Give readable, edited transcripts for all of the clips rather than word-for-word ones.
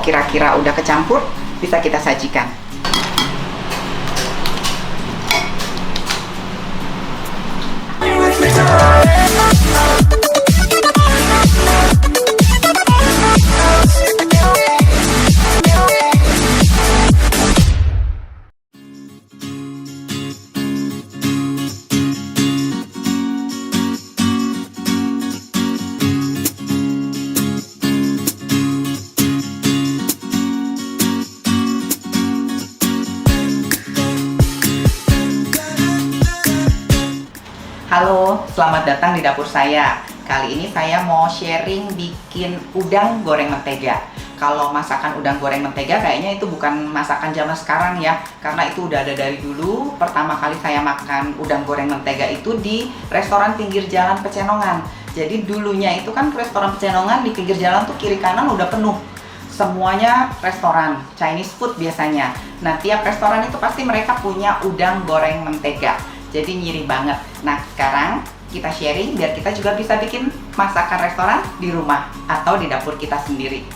Kalau kira-kira udah kecampur, bisa kita sajikan. Halo, selamat datang di dapur saya. Kali ini saya mau sharing bikin udang goreng mentega. Kalau masakan udang goreng mentega kayaknya itu bukan masakan zaman sekarang ya, karena itu udah ada dari dulu. Pertama kali saya makan udang goreng mentega itu di restoran pinggir jalan Pecenongan. Jadi dulunya itu kan restoran Pecenongan di pinggir jalan tuh kiri kanan udah penuh. Semuanya restoran, Chinese food biasanya. Nah, tiap restoran itu pasti mereka punya udang goreng mentega. Jadi nyiri banget. Nah, sekarang kita sharing biar kita juga bisa bikin masakan restoran di rumah atau di dapur kita sendiri.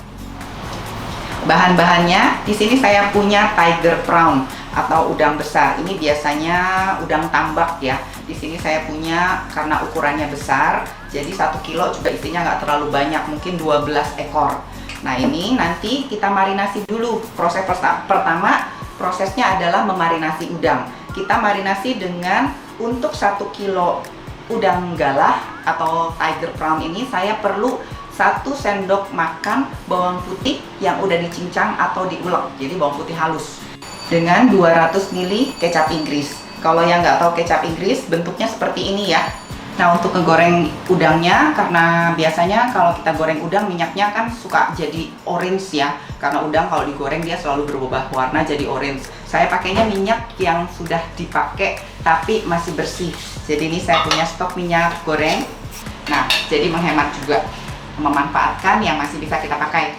Bahan-bahannya di sini saya punya tiger prawn atau udang besar. Ini biasanya udang tambak ya. Di sini saya punya karena ukurannya besar, jadi 1 kilo juga isinya nggak terlalu banyak, mungkin 12 ekor. Nah, ini nanti kita marinasi dulu. Proses pertama, prosesnya adalah memarinasi udang. Kita marinasi dengan untuk 1 kilo udang galah atau tiger prawn ini saya perlu 1 sendok makan bawang putih yang udah dicincang atau diulek, jadi bawang putih halus, dengan 200 ml kecap Inggris. Kalau yang nggak tahu kecap Inggris, bentuknya seperti ini ya. Nah, untuk ngegoreng udangnya, karena biasanya kalau kita goreng udang minyaknya kan suka jadi orange ya, karena udang kalau digoreng dia selalu berubah warna jadi orange. Saya pakainya minyak yang sudah dipakai tapi masih bersih. Jadi ini saya punya stok minyak goreng. Nah, jadi menghemat juga, memanfaatkan yang masih bisa kita pakai.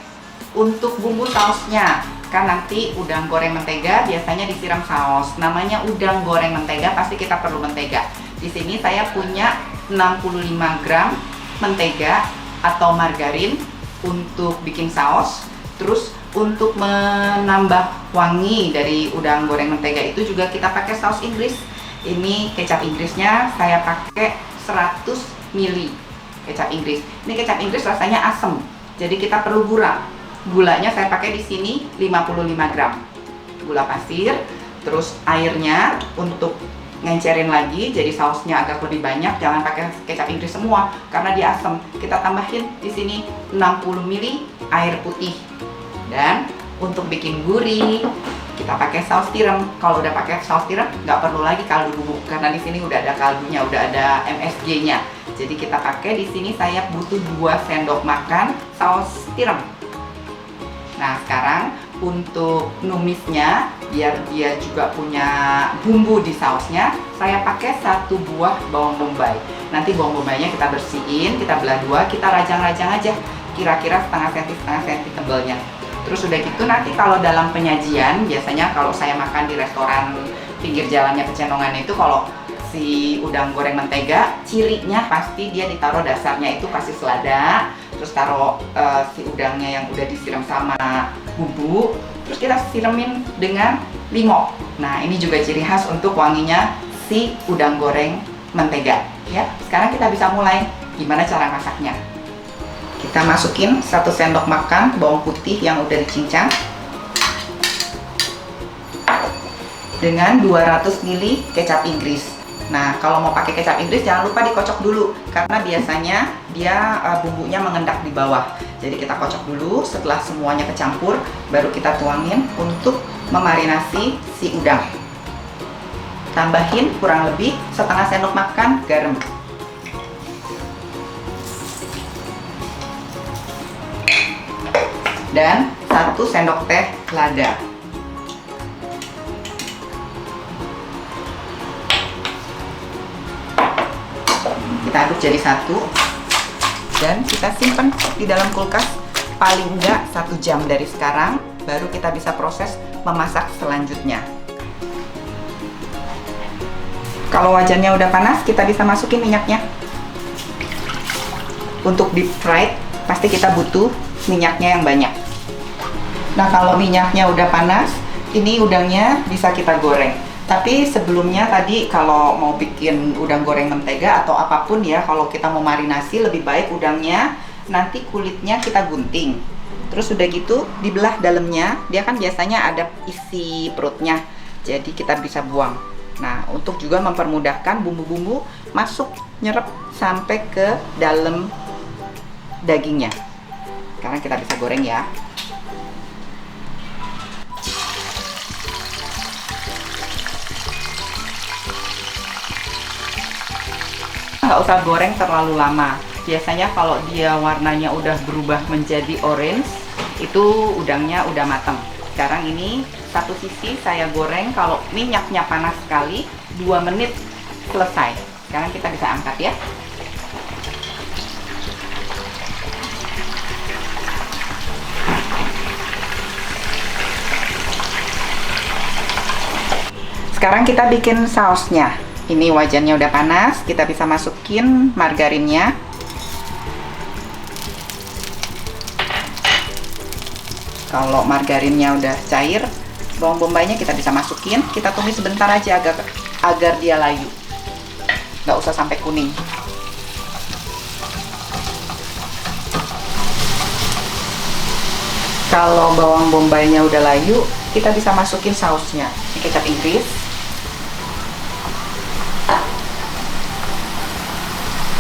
Untuk bumbu sausnya, kan nanti udang goreng mentega biasanya disiram saus. Namanya udang goreng mentega, pasti kita perlu mentega. Di sini saya punya 65 gram mentega atau margarin untuk bikin saus. Terus untuk menambah wangi dari udang goreng mentega itu juga kita pakai saus Inggris. Ini kecap Inggrisnya saya pakai 100 ml kecap Inggris. Ini kecap Inggris rasanya asam, jadi kita perlu gula. Gulanya saya pakai di sini 55 gram. Gula pasir, terus airnya untuk ngencerin lagi, jadi sausnya agak lebih banyak. Jangan pakai kecap Inggris semua karena dia asam. Kita tambahin di sini 60 ml air putih. Dan untuk bikin gurih, kita pakai saus tiram. Kalau udah pakai saus tiram, nggak perlu lagi kaldu bubuk karena di sini udah ada kaldunya, udah ada MSG-nya. Jadi kita pakai di sini saya butuh 2 sendok makan saus tiram. Nah, sekarang untuk numisnya, biar dia juga punya bumbu di sausnya, saya pakai 1 buah bawang bombay. Nanti bawang bombaynya kita bersihin, kita belah 2, kita rajang-rajang aja, kira-kira setengah senti tebalnya. Terus udah gitu nanti kalau dalam penyajian, biasanya kalau saya makan di restoran pinggir jalannya Pecenongan itu, kalau si udang goreng mentega, cirinya pasti dia ditaruh dasarnya itu pasti selada, terus taruh si udangnya yang udah disiram sama bumbu, terus kita siramin dengan limo. Nah, ini juga ciri khas untuk wanginya si udang goreng mentega ya. Sekarang kita bisa mulai gimana cara masaknya. Kita masukin 1 sendok makan bawang putih yang udah dicincang dengan 200 ml kecap Inggris. Nah, kalau mau pakai kecap Inggris jangan lupa dikocok dulu karena biasanya dia bumbunya mengendap di bawah. Jadi kita kocok dulu, setelah semuanya kecampur baru kita tuangin untuk memarinasi si udang. Tambahin kurang lebih setengah sendok makan garam. Dan 1 sendok teh lada. Kita aduk jadi satu dan kita simpan di dalam kulkas paling enggak 1 jam dari sekarang, baru kita bisa proses memasak selanjutnya. Kalau wajannya udah panas, kita bisa masukin minyaknya. Untuk deep fried pasti kita butuh minyaknya yang banyak. Nah, kalau minyaknya udah panas, ini udangnya bisa kita goreng. Tapi sebelumnya tadi kalau mau bikin udang goreng mentega atau apapun ya, kalau kita mau marinasi lebih baik udangnya nanti kulitnya kita gunting. Terus udah gitu dibelah dalamnya, dia kan biasanya ada isi perutnya. Jadi kita bisa buang. Nah, untuk juga mempermudahkan bumbu-bumbu masuk nyerap sampai ke dalam dagingnya. Sekarang kita bisa goreng ya. Nggak usah goreng terlalu lama. Biasanya kalau dia warnanya udah berubah menjadi orange, itu udangnya udah matang. Sekarang ini satu sisi saya goreng, kalau minyaknya panas sekali 2 menit selesai. Sekarang kita bisa angkat ya. Sekarang kita bikin sausnya. Ini wajannya udah panas, kita bisa masukin margarinnya. Kalau margarinnya udah cair, bawang bombaynya kita bisa masukin. Kita tumis sebentar aja agar dia layu. Nggak usah sampai kuning. Kalau bawang bombaynya udah layu, kita bisa masukin sausnya. Ini kecap Inggris,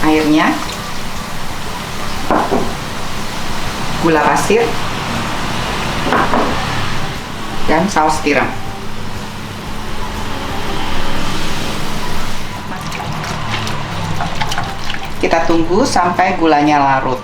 airnya, gula pasir, dan saus tiram. Kita tunggu sampai gulanya larut.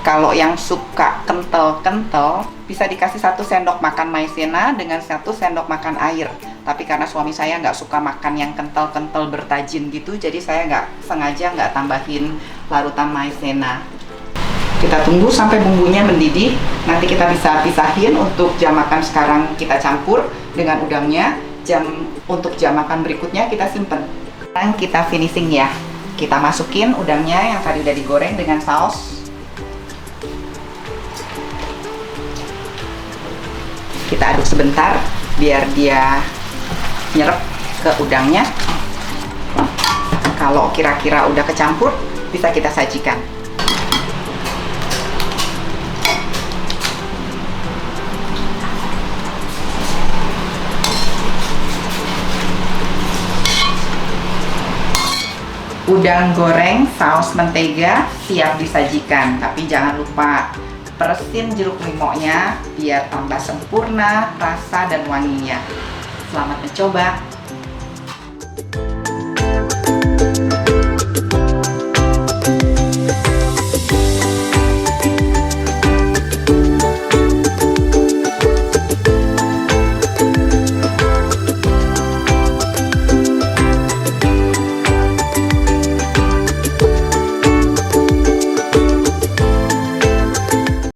Kalau yang suka kental-kental, bisa dikasih 1 sendok makan maizena dengan 1 sendok makan air. Tapi karena suami saya nggak suka makan yang kental-kental bertajin gitu, jadi saya sengaja nggak tambahin larutan maizena. Kita tunggu sampai bumbunya mendidih. Nanti kita bisa pisahin. Untuk jam makan sekarang kita campur dengan udangnya. Untuk jam makan berikutnya kita simpen. Sekarang kita finishing ya. Kita masukin udangnya yang tadi udah digoreng dengan saus. Kita aduk sebentar biar dia nyerep ke udangnya. Kalau kira-kira udah kecampur, bisa kita sajikan. Udang goreng saus mentega siap disajikan, tapi jangan lupa peresin jeruk limonya biar tambah sempurna rasa dan wanginya. Selamat mencoba.